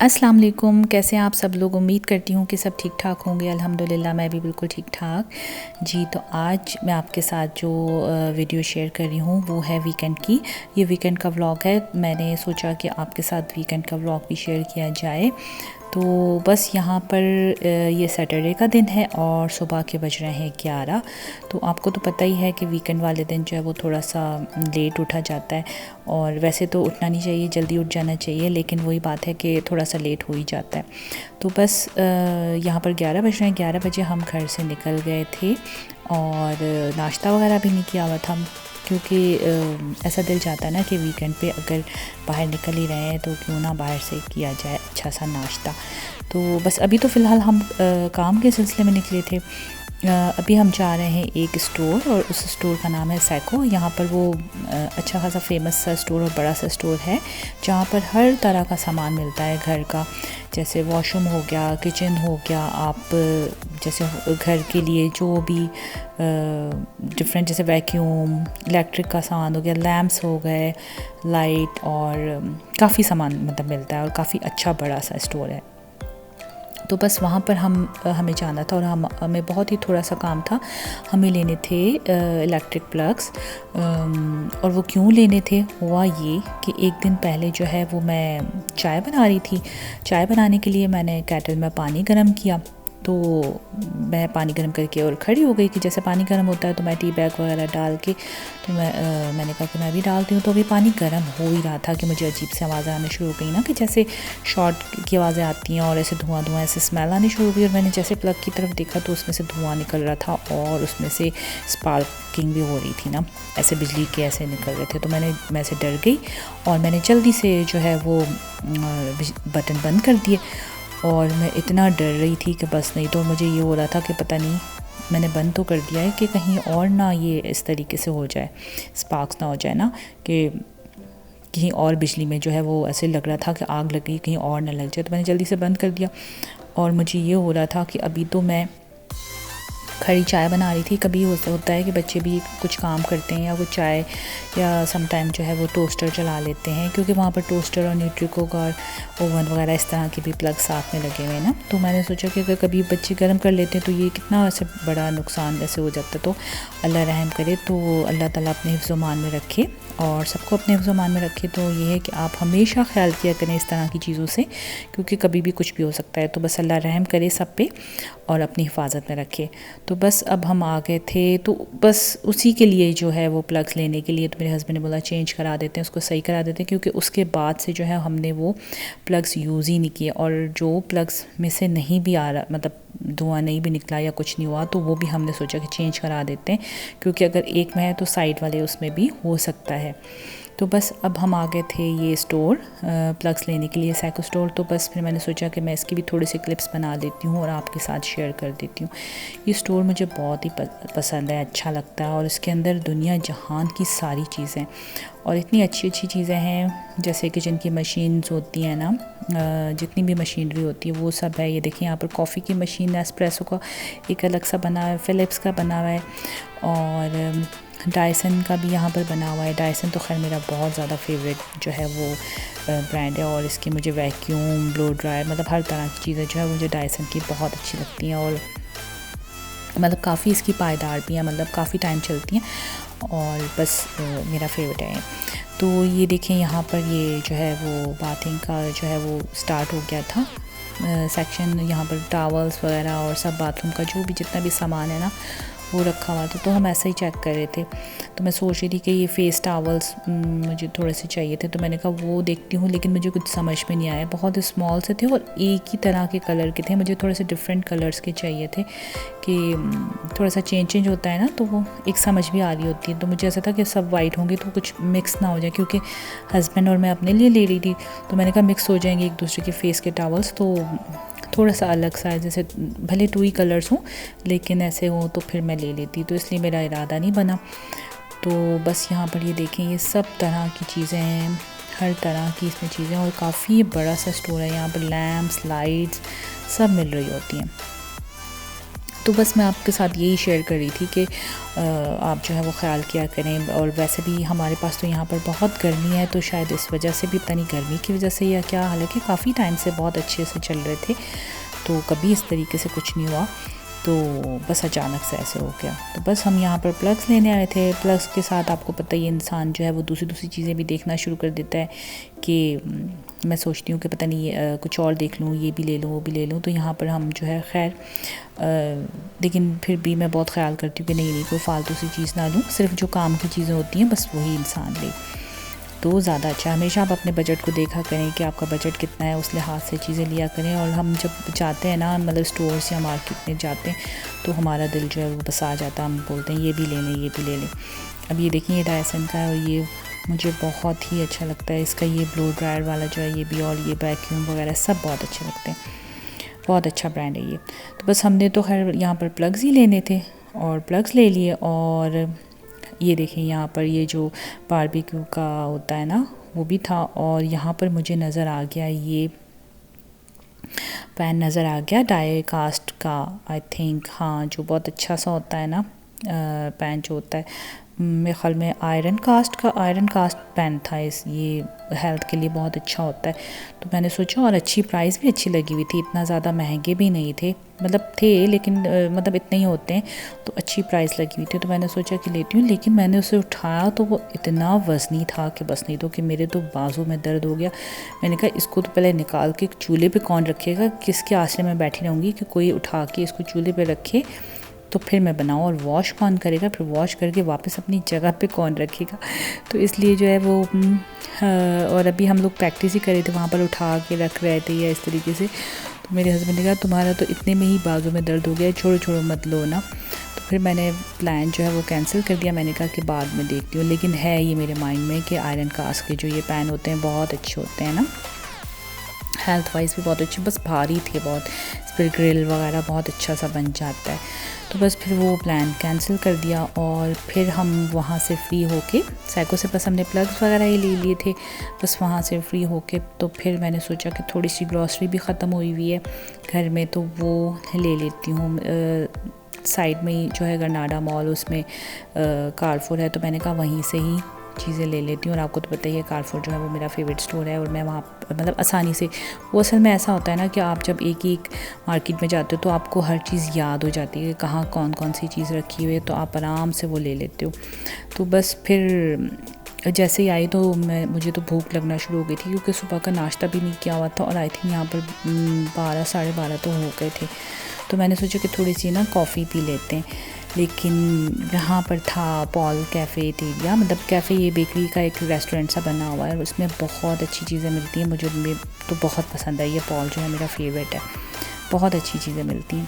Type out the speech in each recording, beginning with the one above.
अस्सलाम वालेकुम। कैसे हैं आप सब लोग? उम्मीद करती हूँ कि सब ठीक ठाक होंगे। अल्हम्दुलिल्लाह मैं भी बिल्कुल ठीक ठाक जी। तो आज मैं आपके साथ जो वीडियो शेयर कर रही हूँ वो है वीकेंड की। ये वीकेंड का व्लॉग है। मैंने सोचा कि आपके साथ वीकेंड का व्लॉग भी शेयर किया जाए। तो बस यहाँ पर ये सैटरडे का दिन है और सुबह के बज रहे हैं 11। तो आपको तो पता ही है कि वीकेंड वाले दिन जो है वो थोड़ा सा लेट उठा जाता है, और वैसे तो उठना नहीं चाहिए, जल्दी उठ जाना चाहिए, लेकिन वही बात है कि थोड़ा सा लेट हो ही जाता है। तो बस यहाँ पर 11 बज रहे हैं। 11 बजे हम घर से निकल गए थे और नाश्ता वगैरह भी नहीं किया हुआ था, क्योंकि ऐसा दिल चाहता है ना कि वीकेंड पे अगर बाहर निकल ही रहे हैं तो क्यों ना बाहर से किया जाए अच्छा सा नाश्ता। तो बस अभी तो फ़िलहाल हम काम के सिलसिले में निकले थे। अभी हम जा रहे हैं एक स्टोर, और उस स्टोर का नाम है सैको। यहाँ पर वो अच्छा खासा फेमस सा स्टोर और बड़ा सा स्टोर है, जहाँ पर हर तरह का सामान मिलता है घर का। जैसे वॉशरूम हो गया, किचन हो गया, आप जैसे घर के लिए जो भी डिफरेंट, जैसे वैक्यूम, इलेक्ट्रिक का सामान हो गया, लैम्प्स हो गए, लाइट, और काफ़ी सामान मतलब मिलता है, और काफ़ी अच्छा बड़ा सा स्टोर है। तो बस वहाँ पर हमें जाना था, और हमें बहुत ही थोड़ा सा काम था। हमें लेने थे इलेक्ट्रिक प्लग्स, और वो क्यों लेने थे, हुआ ये कि एक दिन पहले जो है वो मैं चाय बना रही थी। चाय बनाने के लिए मैंने केटल में पानी गर्म किया। तो मैं पानी गर्म करके और खड़ी हो गई कि जैसे पानी गर्म होता है तो मैं टी बैग वगैरह डाल के, तो मैंने कहा कि मैं भी डालती हूँ। तो अभी पानी गर्म हो ही रहा था कि मुझे अजीब सी आवाज़ें आने शुरू हो गई ना, कि जैसे शॉर्ट की आवाज़ें आती हैं और ऐसे धुआं धुआं ऐसे स्मेल आनी शुरू हो गई। और मैंने जैसे प्लग की तरफ देखा तो उसमें से धुआं निकल रहा था, और उसमें से स्पार्किंग भी हो रही थी ना, ऐसे बिजली के ऐसे निकल रहे थे। तो मैं से डर गई, और मैंने जल्दी से जो है वो बटन बंद कर दिए। और मैं इतना डर रही थी कि बस, नहीं तो मुझे ये हो रहा था कि पता नहीं, मैंने बंद तो कर दिया है कि कहीं और ना ये इस तरीके से हो जाए, स्पार्क्स ना हो जाए ना, कि कहीं और बिजली में जो है वो ऐसे लग रहा था कि आग लग गई, कहीं और ना लग जाए। तो मैंने जल्दी से बंद कर दिया। और मुझे ये हो रहा था कि अभी तो मैं खड़ी चाय बना रही थी। कभी होता है कि बच्चे भी कुछ काम करते हैं, या वो चाय, या समटाइम जो है वो टोस्टर चला लेते हैं, क्योंकि वहाँ पर टोस्टर और न्यूट्रीकुक और ओवन वगैरह इस तरह के भी प्लग साथ में लगे हुए हैं ना। तो मैंने सोचा कि अगर कभी बच्चे गर्म कर लेते हैं तो ये कितना ऐसे बड़ा नुकसान जैसे हो जाता है। तो अल्लाह रहम करे, तो अल्लाह ताला अपने हिफ्ज़-ओ-मान में रखे, और सबको अपने हिफ्ज़-ओ-मान में रखे। तो ये है कि आप हमेशा ख्याल किया करें इस तरह की चीज़ों से, क्योंकि कभी भी कुछ भी हो सकता है। तो बस अल्लाह रहम करे सब पे और अपनी हिफाजत में रखे। तो बस अब हम आ गए थे, तो बस उसी के लिए जो है वो प्लग्स लेने के लिए, तो मेरे हस्बैंड ने बोला चेंज करा देते हैं, उसको सही करा देते हैं, क्योंकि उसके बाद से जो है हमने वो प्लग्स यूज़ ही नहीं किए। और जो प्लग्स में से नहीं भी आ रहा, मतलब धुआं नहीं भी निकला या कुछ नहीं हुआ, तो वो भी हमने सोचा कि चेंज करा देते हैं, क्योंकि अगर एक में है तो साइड वाले उसमें भी हो सकता है। तो बस अब हम आ गए थे ये स्टोर प्लग्स लेने के लिए, सैको स्टोर। तो बस फिर मैंने सोचा कि मैं इसकी भी थोड़ी सी क्लिप्स बना देती हूँ और आपके साथ शेयर कर देती हूँ। ये स्टोर मुझे बहुत ही पसंद है, अच्छा लगता है, और इसके अंदर दुनिया जहान की सारी चीज़ें, और इतनी अच्छी अच्छी चीज़ें हैं, जैसे किचन की मशीन्स होती हैं ना, जितनी भी मशीनरी होती है वो सब है। ये देखिए यहाँ पर कॉफ़ी की मशीन, एस्प्रेसो का एक अलग सा बना है, फ़िलिप्स का बना हुआ है, और डायसन का भी यहाँ पर बना हुआ है। डायसन तो खैर मेरा बहुत ज़्यादा फेवरेट जो है वो ब्रांड है, और इसकी मुझे वैक्यूम, ब्लो ड्रायर, मतलब हर तरह की चीज़ें जो है मुझे डायसन की बहुत अच्छी लगती हैं, और मतलब काफ़ी इसकी पायदार भी हैं, मतलब काफ़ी टाइम चलती हैं, और बस मेरा फेवरेट है। तो ये देखें यहाँ पर ये जो है वो बाथिंग का जो है वो स्टार्ट हो गया था सेक्शन। यहाँ पर टावल्स वगैरह और सब बाथरूम का जो भी जितना भी सामान है ना वो रखा हुआ था। तो हम ऐसा ही चेक कर रहे थे। तो मैं सोच रही थी कि ये फेस टावल्स मुझे थोड़े से चाहिए थे, तो मैंने कहा वो देखती हूँ, लेकिन मुझे कुछ समझ में नहीं आया। बहुत स्मॉल से थे और एक ही तरह के कलर के थे। मुझे थोड़े से डिफरेंट कलर्स के चाहिए थे, कि थोड़ा सा चेंज होता है ना, तो वो एक समझ भी आ रही होती है। तो मुझे ऐसा था कि सब वाइट होंगे तो कुछ मिक्स ना हो जाए, क्योंकि हस्बैंड और मैं अपने लिए ले रही थी, तो मैंने कहा मिक्स हो जाएंगे एक दूसरे के फेस के टावल्स, तो थोड़ा सा अलग सा है, जैसे भले 2 ही कलर्स हों लेकिन ऐसे हों तो फिर मैं ले लेती, तो इसलिए मेरा इरादा नहीं बना। तो बस यहाँ पर ये देखें, ये सब तरह की चीज़ें हैं, हर तरह की इसमें चीज़ें, और काफ़ी बड़ा सा स्टोर है। यहाँ पर लैम्प्स, लाइट्स सब मिल रही होती हैं। तो बस मैं आपके साथ यही शेयर कर रही थी कि आप जो है वो ख़्याल किया करें। और वैसे भी हमारे पास तो यहाँ पर बहुत गर्मी है, तो शायद इस वजह से भी, पता नहीं गर्मी की वजह से या क्या, हालांकि काफ़ी टाइम से बहुत अच्छे से चल रहे थे, तो कभी इस तरीके से कुछ नहीं हुआ, तो बस अचानक से ऐसे हो गया। तो बस हम यहाँ पर प्लग्स लेने आए थे। प्लग्स के साथ आपको पता ही, इंसान जो है वो दूसरी चीज़ें भी देखना शुरू कर देता है कि मैं सोचती हूँ कि पता नहीं कुछ और देख लूँ, ये भी ले लूँ, वो भी ले लूँ। तो यहाँ पर हम जो है खैर, लेकिन फिर भी मैं बहुत ख्याल करती हूँ कि नहीं कोई फालतू सी चीज़ ना लूँ, सिर्फ जो काम की चीज़ें होती हैं बस वही इंसान ले, तो ज़्यादा अच्छा। हमेशा आप अपने बजट को देखा करें कि आपका बजट कितना है, उस लिहाज से चीज़ें लिया करें। और हम जब जाते हैं ना, मतलब स्टोर्स या मार्केट में जाते हैं, तो हमारा दिल जो है वो बस आ जाता है, हम बोलते हैं ये भी ले लें, ये भी ले लें। अब ये देखिए, ये डायसन का है और ये मुझे बहुत ही अच्छा लगता है। इसका ये ब्लो ड्रायर वाला जो है ये भी, और ये वैक्यूम वगैरह सब बहुत अच्छे लगते हैं, बहुत अच्छा ब्रांड है ये। तो बस हमने तो खैर यहाँ पर प्लग्स ही लेने थे और प्लग्स ले लिए। और ये देखें, यहाँ पर ये जो बारबेक्यू का होता है ना, वो भी था। और यहाँ पर मुझे नज़र आ गया, ये पैन नज़र आ गया डाई कास्ट का, आई थिंक, हाँ, जो बहुत अच्छा सा होता है ना पैन जो होता है, मेरे ख्याल में आयरन कास्ट पैन था। ये हेल्थ के लिए बहुत अच्छा होता है। तो मैंने सोचा, और अच्छी प्राइस भी अच्छी लगी हुई थी, इतना ज़्यादा महंगे भी नहीं थे, मतलब थे लेकिन मतलब इतने ही होते हैं, तो अच्छी प्राइस लगी हुई थी। तो मैंने सोचा कि लेती हूँ, लेकिन मैंने उसे उठाया तो वो इतना वज़नी था कि बस, नहीं तो कि मेरे तो बाजू में दर्द हो गया। मैंने कहा इसको तो पहले निकाल के चूल्हे पे कौन रखेगा, किसके आश्रय में बैठी रहूँगी कि कोई उठा के इसको चूल्हे पे रखे, तो फिर मैं बनाऊँ, और वॉश कौन करेगा, फिर वॉश करके वापस अपनी जगह पे कौन रखेगा। तो इसलिए जो है वो और अभी हम लोग प्रैक्टिस ही कर रहे थे, वहाँ पर उठा के रख रहे थे या इस तरीके से। तो मेरे हस्बैंड ने कहा तुम्हारा तो इतने में ही बाजू में दर्द हो गया, छोड़ो मत लो ना। तो फिर मैंने प्लान जो है वो कैंसिल कर दिया। मैंने कहा कि बाद में देखती हूँ, लेकिन है ये मेरे माइंड में कि आयरन कास्ट के जो ये पैन होते हैं बहुत अच्छे होते हैं ना, हेल्थ वाइज भी बहुत अच्छे, बस भारी थे बहुत, इस पर ग्रिल वगैरह बहुत अच्छा सा बन जाता है। तो बस फिर वो प्लान कैंसिल कर दिया। और फिर हम वहाँ से फ्री होके, सैको से बस हमने प्लग्स वगैरह ही ले लिए थे, बस वहाँ से फ्री होके तो फिर मैंने सोचा कि थोड़ी सी ग्रॉसरी भी ख़त्म हुई है घर में, तो वो ले लेती हूँ। साइड में ही जो है गरनाडा मॉल, उसमें कारफोर है, तो मैंने कहा वहीं से ही चीज़ें ले लेती हूँ। और आपको तो पता ही है, कारफोर जो है वो मेरा फेवरेट स्टोर है, और मैं वहाँ मतलब आसानी से, वो असल में ऐसा होता है ना कि आप जब एक मार्केट में जाते हो तो आपको हर चीज़ याद हो जाती है कि कहाँ कौन सी चीज़ रखी हुई है, तो आप आराम से वो ले लेते हो। तो बस फिर जैसे ही आई तो मुझे तो भूख लगना शुरू हो गई थी, क्योंकि सुबह का नाश्ता भी नहीं किया हुआ था, और आई थिंक यहाँ पर 12 साढ़े 12 तो हो गए थे। तो मैंने सोचा कि थोड़ी सी ना कॉफ़ी पी लेते हैं, लेकिन यहाँ पर था पॉल कैफ़ेटेरिया, मतलब कैफ़े, ये बेकरी का एक रेस्टोरेंट सा बना हुआ है, और उसमें बहुत अच्छी चीज़ें मिलती हैं। मुझे तो बहुत पसंद है, ये पॉल जो है मेरा फेवरेट है, बहुत अच्छी चीज़ें मिलती हैं।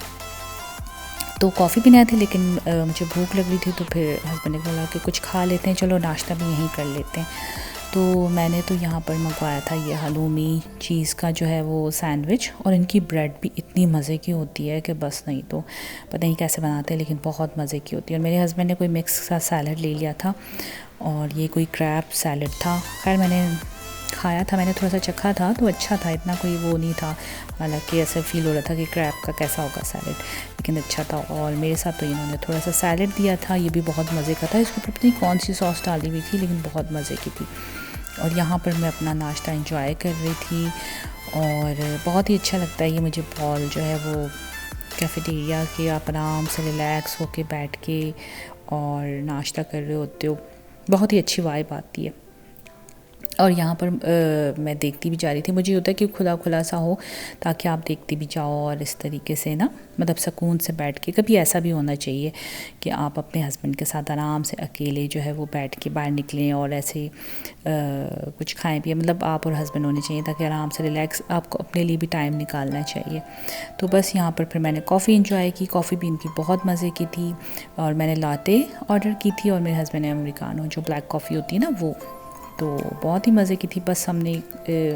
तो कॉफ़ी पीने आए थे, लेकिन मुझे भूख लग रही थी, तो फिर हस्बैंड ने बोला कि कुछ खा लेते हैं, चलो नाश्ता भी यहीं कर लेते हैं। तो मैंने तो यहाँ पर मंगवाया था ये हलूमी चीज़ का जो है वो सैंडविच, और इनकी ब्रेड भी इतनी मज़े की होती है कि बस, नहीं तो पता नहीं कैसे बनाते हैं, लेकिन बहुत मज़े की होती है। और मेरे हस्बैंड ने कोई मिक्स सा सैलड ले लिया था, और ये कोई क्रैब सैलड था। खैर मैंने खाया था, मैंने थोड़ा सा चखा था, तो अच्छा था, इतना कोई वो नहीं था, हालांकि ऐसा फील हो रहा था कि क्रैब का कैसा होगा सैलड, लेकिन अच्छा था। और मेरे साथ तो इन्होंने थोड़ा सा सैलड दिया था, ये भी बहुत मज़े का था, इसके ऊपर पता नहीं कौन सी सॉस डाली हुई थी, लेकिन बहुत मज़े की थी। और यहाँ पर मैं अपना नाश्ता एंजॉय कर रही थी, और बहुत ही अच्छा लगता है ये मुझे पॉल जो है वो कैफ़ेटेरिया के, आप आराम से रिलैक्स होके बैठ के और नाश्ता कर रहे होते हो, बहुत ही अच्छी वाइब आती है। और यहाँ पर मैं देखती भी जा रही थी, मुझे होता है कि खुला सा हो, ताकि आप देखती भी जाओ, और इस तरीके से ना, मतलब सुकून से बैठ के। कभी ऐसा भी होना चाहिए कि आप अपने हस्बैंड के साथ आराम से अकेले जो है वो बैठ के बाहर निकलें, और ऐसे कुछ खाएं पिए, मतलब आप और हस्बैंड होने चाहिए, ताकि आराम से रिलैक्स, आपको अपने लिए भी टाइम निकालना चाहिए। तो बस यहाँ पर फिर मैंने कॉफ़ी इंजॉय की, कॉफ़ी भी इनकी बहुत मज़े की थी, और मैंने लाटे ऑर्डर की थी, और मेरे हस्बैंड ने अमेरिकानो, जो ब्लैक कॉफ़ी होती है ना, वो, तो बहुत ही मज़े की थी। बस हमने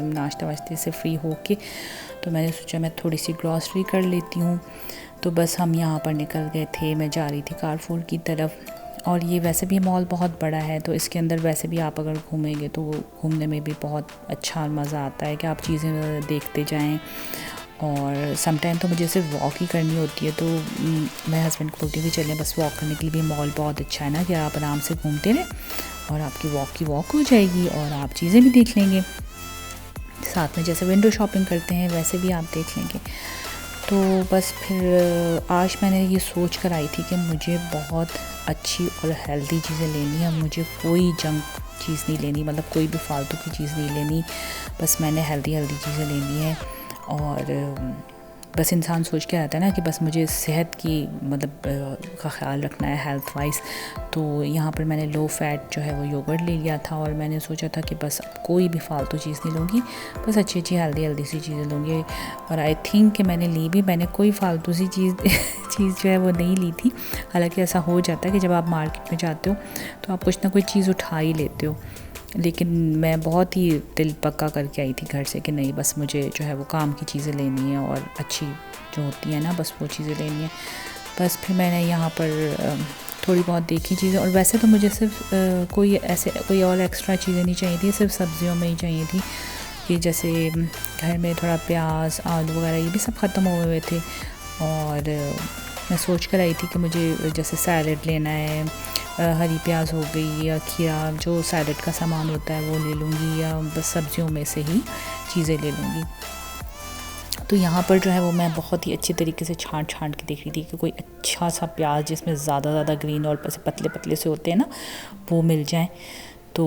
नाश्ता वाश्ते से फ्री होके, तो मैंने सोचा मैं थोड़ी सी ग्रॉसरी कर लेती हूँ। तो बस हम यहाँ पर निकल गए थे, मैं जा रही थी कारफोर की तरफ, और ये वैसे भी मॉल बहुत बड़ा है, तो इसके अंदर वैसे भी आप अगर घूमेंगे तो वो घूमने में भी बहुत अच्छा मज़ा आता है कि आप चीज़ें देखते जाएं, और सम टाइम तो मुझे सिर्फ वॉक ही करनी होती है, तो मैं हस्बैंड को बोलती हूँ कि चलें बस वॉक करने के लिए भी मॉल बहुत अच्छा है ना, कि आप आराम से घूमते रहें और आपकी वॉक की वॉक हो जाएगी और आप चीज़ें भी देख लेंगे, साथ में जैसे विंडो शॉपिंग करते हैं वैसे भी आप देख लेंगे। तो बस फिर आज मैंने ये सोच कर आई थी कि मुझे बहुत अच्छी और हेल्दी चीज़ें लेनी है, मुझे कोई जंक चीज़ नहीं लेनी, मतलब कोई भी फालतू की चीज़ नहीं लेनी, बस मैंने हेल्दी चीज़ें लेनी है। और बस इंसान सोच के आता है ना कि बस मुझे सेहत की मतलब का ख्याल रखना है हेल्थ वाइज। तो यहाँ पर मैंने लो फैट जो है वो योगर्ट ले लिया था और मैंने सोचा था कि बस कोई भी फालतू चीज़ नहीं लूँगी, बस अच्छी हेल्दी सी चीज़ें लूँगी। और आई थिंक कि मैंने ली भी, मैंने कोई फालतू सी चीज़ जो है वो नहीं ली थी। हालांकि ऐसा हो जाता है कि जब आप मार्केट में जाते हो तो आप कुछ ना कोई चीज़ उठा ही लेते हो, लेकिन मैं बहुत ही दिल पक्का करके आई थी घर से कि नहीं बस मुझे जो है वो काम की चीज़ें लेनी है और अच्छी जो होती है ना बस वो चीज़ें लेनी है। बस फिर मैंने यहाँ पर थोड़ी बहुत देखी चीज़ें, और वैसे तो मुझे सिर्फ कोई और एक्स्ट्रा चीज़ें नहीं चाहिए थी, सिर्फ सब्जियों में ही चाहिए थी कि जैसे घर में थोड़ा प्याज आलू वगैरह ये भी सब ख़त्म हुए हुए थे। और मैं सोच कर आई थी कि मुझे जैसे सैलड लेना है, हरी प्याज हो गई या खीरा, जो सैलड का सामान होता है वो ले लूँगी, या बस सब्जियों में से ही चीज़ें ले लूँगी। तो यहाँ पर जो है वो मैं बहुत ही अच्छी तरीके से छांट के देख रही थी कि कोई अच्छा सा प्याज जिसमें ज़्यादा ग्रीन और पतले से होते हैं ना वो मिल जाए, तो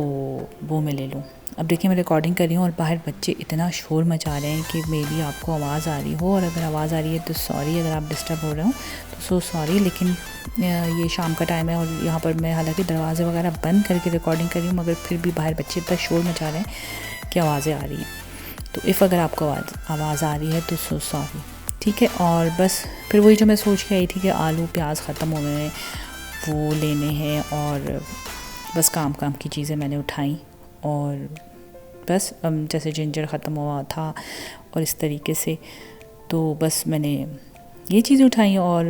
वो मैं ले लूँ। अब देखिए मैं रिकॉर्डिंग कर रही हूँ और बाहर बच्चे इतना शोर मचा रहे हैं कि मे बी आपको आवाज़ आ रही हो, और अगर आवाज़ आ रही है तो सॉरी, अगर आप डिस्टर्ब हो रहे हो तो सो सॉरी। लेकिन ये शाम का टाइम है और यहाँ पर मैं हालांकि दरवाज़े वगैरह बंद करके रिकॉर्डिंग कर रही हूँ, मगर फिर भी बाहर बच्चे इतना शोर मचा रहे हैं कि आवाज़ें आ रही हैं। तो अगर आपको आवाज़ आ रही है तो सो सॉरी, ठीक है। और बस फिर वही जो मैं सोच के आई थी कि आलू प्याज ख़त्म हो गए हैं वो लेने हैं, और बस काम की चीज़ें मैंने उठाई। और बस जैसे जिंजर ख़त्म हुआ था और इस तरीके से, तो बस मैंने ये चीज़ें उठाई। और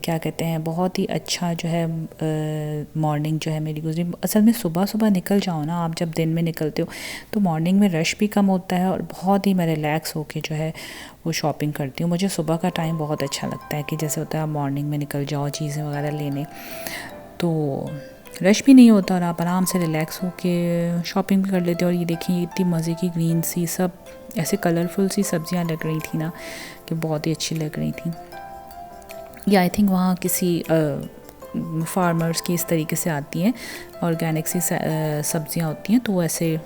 क्या कहते हैं, बहुत ही अच्छा जो है मॉर्निंग जो है मेरी गुजरी। असल में सुबह निकल जाओ ना आप, जब दिन में निकलते हो तो मॉर्निंग में रश भी कम होता है और बहुत ही मैं रिलैक्स होके जो है वो शॉपिंग करती हूँ। मुझे सुबह का टाइम बहुत अच्छा लगता है कि जैसे होता है आप मॉर्निंग में निकल जाओ चीज़ें वगैरह लेने, तो रश भी नहीं होता और आप आराम से रिलैक्स होके शॉपिंग भी कर लेते हो। और ये देखिए इतनी मज़े की ग्रीन सी सब ऐसे कलरफुल सी सब्जियां लग रही थी ना कि बहुत ही अच्छी लग रही थी। या आई थिंक वहाँ किसी फार्मर्स की इस तरीके से आती हैं, ऑर्गेनिक सी सब्जियां होती हैं, तो वो ऐसे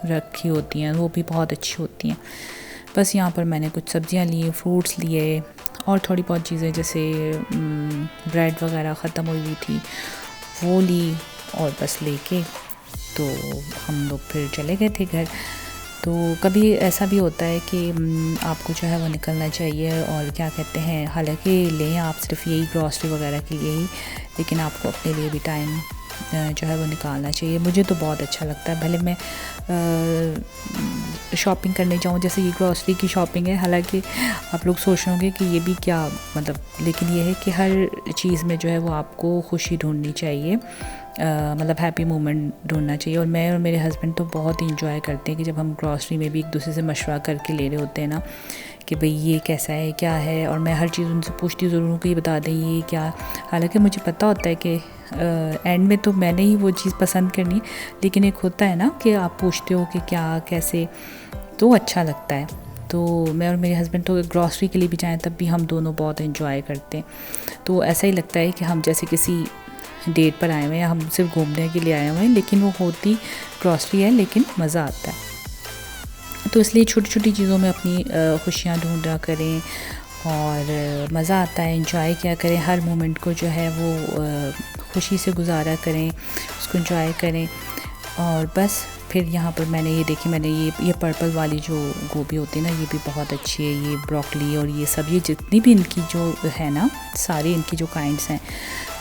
रखी होती हैं, वो भी बहुत अच्छी होती हैं। बस यहाँ पर मैंने कुछ सब्जियां ली, फ्रूट्स लिए और थोड़ी बहुत चीज़ें जैसे ब्रेड वगैरह ख़त्म हुई थी वो ली, और बस लेके तो हम लोग फिर चले गए थे घर। तो कभी ऐसा भी होता है कि आपको जो है वो निकलना चाहिए, और क्या कहते हैं, हालांकि लें आप सिर्फ यही ग्रॉसरी वगैरह के लिए ही, लेकिन आपको अपने लिए भी टाइम जो है वो निकालना चाहिए। मुझे तो बहुत अच्छा लगता है, भले मैं शॉपिंग करने जाऊँ, जैसे ये ग्रॉसरी की शॉपिंग है, हालांकि आप लोग सोच रहे होंगे कि ये भी क्या मतलब, लेकिन ये है कि हर चीज़ में जो है वो आपको खुशी ढूंढनी चाहिए, मतलब हैप्पी मोमेंट ढूंढना चाहिए। और मैं और मेरे हस्बैंड तो बहुत इंजॉय करते हैं कि जब हम ग्रॉसरी में भी एक दूसरे से मशवरा करके ले रहे होते हैं ना कि भाई ये कैसा है क्या है, और मैं हर चीज़ उनसे पूछती ज़रूर हूँ कि ये बता दें ये क्या। हालांकि मुझे पता होता है कि एंड में तो मैंने ही वो चीज़ पसंद करनी, लेकिन एक होता है ना कि आप पूछते हो कि क्या कैसे, तो अच्छा लगता है। तो मैं और मेरे हस्बैंड तो ग्रॉसरी के लिए भी जाएँ तब भी हम दोनों बहुत एंजॉय करते हैं। तो ऐसा ही लगता है कि हम जैसे किसी डेट पर आए हुए हैं, हम सिर्फ घूमने के लिए आए हुए हैं, लेकिन वो होती ग्रॉसरी है, लेकिन मज़ा आता है। तो इसलिए छोटी चीज़ों में अपनी खुशियाँ ढूंढा करें और मज़ा आता है, एंजॉय किया करें, हर मोमेंट को जो है वो खुशी से गुजारा करें, उसको एंजॉय करें। और बस फिर यहाँ पर मैंने ये देखी, मैंने ये पर्पल वाली जो गोभी होती है ना, ये भी बहुत अच्छी है, ये ब्रोकली और ये सब, ये जितनी भी इनकी जो है ना, सारी इनकी जो काइंड्स हैं,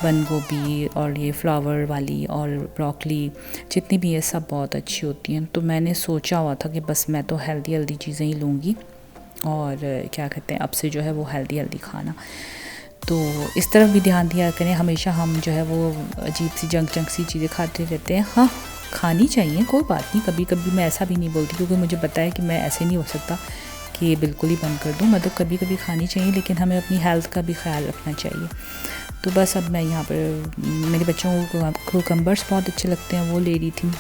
बंद गोभी और ये फ्लावर वाली और ब्रोकली, जितनी भी है सब बहुत अच्छी होती हैं। तो मैंने सोचा हुआ था कि बस मैं तो हेल्दी चीज़ें ही लूँगी, और क्या कहते हैं, अब से जो है वो हेल्दी खाना। तो इस तरफ भी ध्यान दिया करें, हमेशा हम जो है वो अजीब सी जंक सी चीज़ें खाते रहते हैं। हाँ, खानी चाहिए, कोई बात नहीं, कभी कभी मैं ऐसा भी नहीं बोलती, क्योंकि मुझे पता है कि मैं ऐसे नहीं हो सकता कि ये बिल्कुल ही बंद कर दूँ, मतलब कभी कभी खानी चाहिए, लेकिन हमें अपनी हेल्थ का भी ख्याल रखना चाहिए। तो बस अब मैं यहाँ पर मेरे बच्चों को कुकम्बर्स बहुत अच्छे लगते हैं, वो ले रही थी,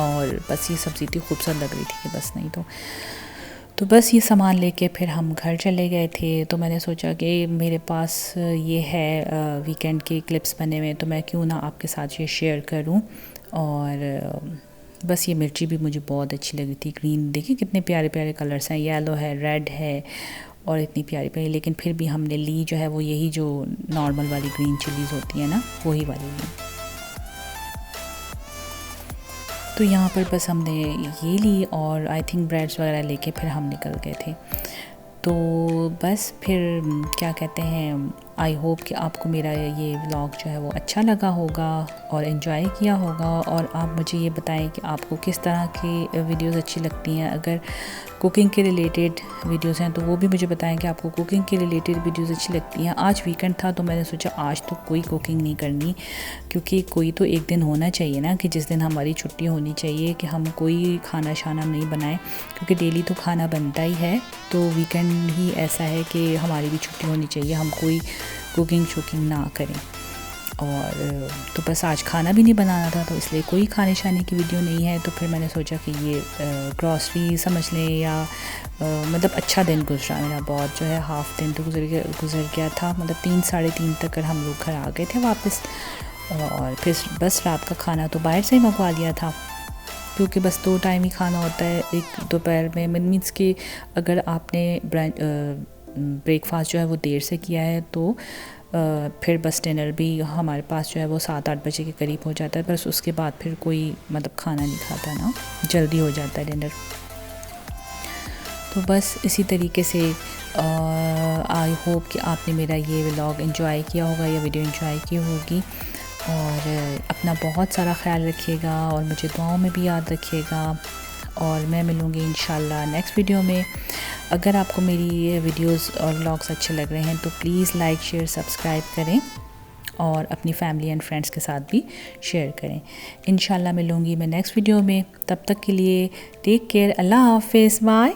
और बस ये सब्ज़ी इतनी खूबसूरत लग रही थी कि बस नहीं तो बस ये सामान लेके फिर हम घर चले गए थे। तो मैंने सोचा कि मेरे पास ये है वीकेंड के क्लिप्स बने हुए, तो मैं क्यों ना आपके साथ ये शेयर करूं। और बस ये मिर्ची भी मुझे बहुत अच्छी लगी थी, ग्रीन, देखिए कितने प्यारे प्यारे कलर्स हैं, येलो है, रेड है, और इतनी प्यारी प्यारी, लेकिन फिर भी हमने ली जो है वो यही जो नॉर्मल वाली ग्रीन चिलीज़ होती है ना, वही वाली ली। तो यहाँ पर बस हमने ये ली और आई थिंक ब्रेड्स वगैरह लेके फिर हम निकल गए थे। तो बस फिर क्या कहते हैं, आई होप कि आपको मेरा ये व्लॉग जो है वो अच्छा लगा होगा और इन्जॉय किया होगा। और आप मुझे ये बताएं कि आपको किस तरह की वीडियोस अच्छी लगती हैं। अगर कुकिंग के रिलेटेड वीडियोस हैं तो वो भी मुझे बताएं कि आपको कुकिंग के रिलेटेड वीडियोस अच्छी लगती हैं। आज वीकेंड था तो मैंने सोचा आज तो कोई कुकिंग नहीं करनी, क्योंकि कोई तो एक दिन होना चाहिए ना कि जिस दिन हमारी छुट्टी होनी चाहिए कि हम कोई खाना शाना नहीं बनाएं, क्योंकि डेली तो खाना बनता ही है। तो वीकेंड ही ऐसा है कि हमारी भी छुट्टी होनी चाहिए, हम कोई कुकिंग शुकिंग ना करें। और तो बस आज खाना भी नहीं बनाना था, तो इसलिए कोई खाने शाने की वीडियो नहीं है। तो फिर मैंने सोचा कि ये ग्रॉसरी समझ लें या मतलब अच्छा दिन गुजरा मेरा, बहुत जो है हाफ दिन तो गुजर गया था, मतलब 3 साढ़े 3 तक हम लोग घर आ गए थे वापस। और फिर बस रात का खाना तो बाहर से ही मंगवा लिया था, क्योंकि बस 2 टाइम ही खाना होता है, एक दोपहर में, मीन्स कि अगर आपने ब्रेकफास्ट जो है वो देर से किया है तो फिर बस डिनर भी हमारे पास जो है वो 7-8 बजे के करीब हो जाता है। बस उसके बाद फिर कोई मतलब खाना नहीं खाता ना, जल्दी हो जाता है डिनर। तो बस इसी तरीके से आई होप कि आपने मेरा ये व्लॉग एंजॉय किया होगा या वीडियो एंजॉय की होगी। और अपना बहुत सारा ख्याल रखिएगा और मुझे दुआओं में भी याद रखिएगा। और मैं मिलूँगी इंशाल्लाह नेक्स्ट वीडियो में। अगर आपको मेरी ये वीडियोस और व्लॉग्स अच्छे लग रहे हैं तो प्लीज़ लाइक शेयर सब्सक्राइब करें और अपनी फैमिली एंड फ्रेंड्स के साथ भी शेयर करें। इंशाल्लाह मिलूँगी मैं नेक्स्ट वीडियो में, तब तक के लिए टेक केयर, अल्लाह हाफ़िज़, बाय।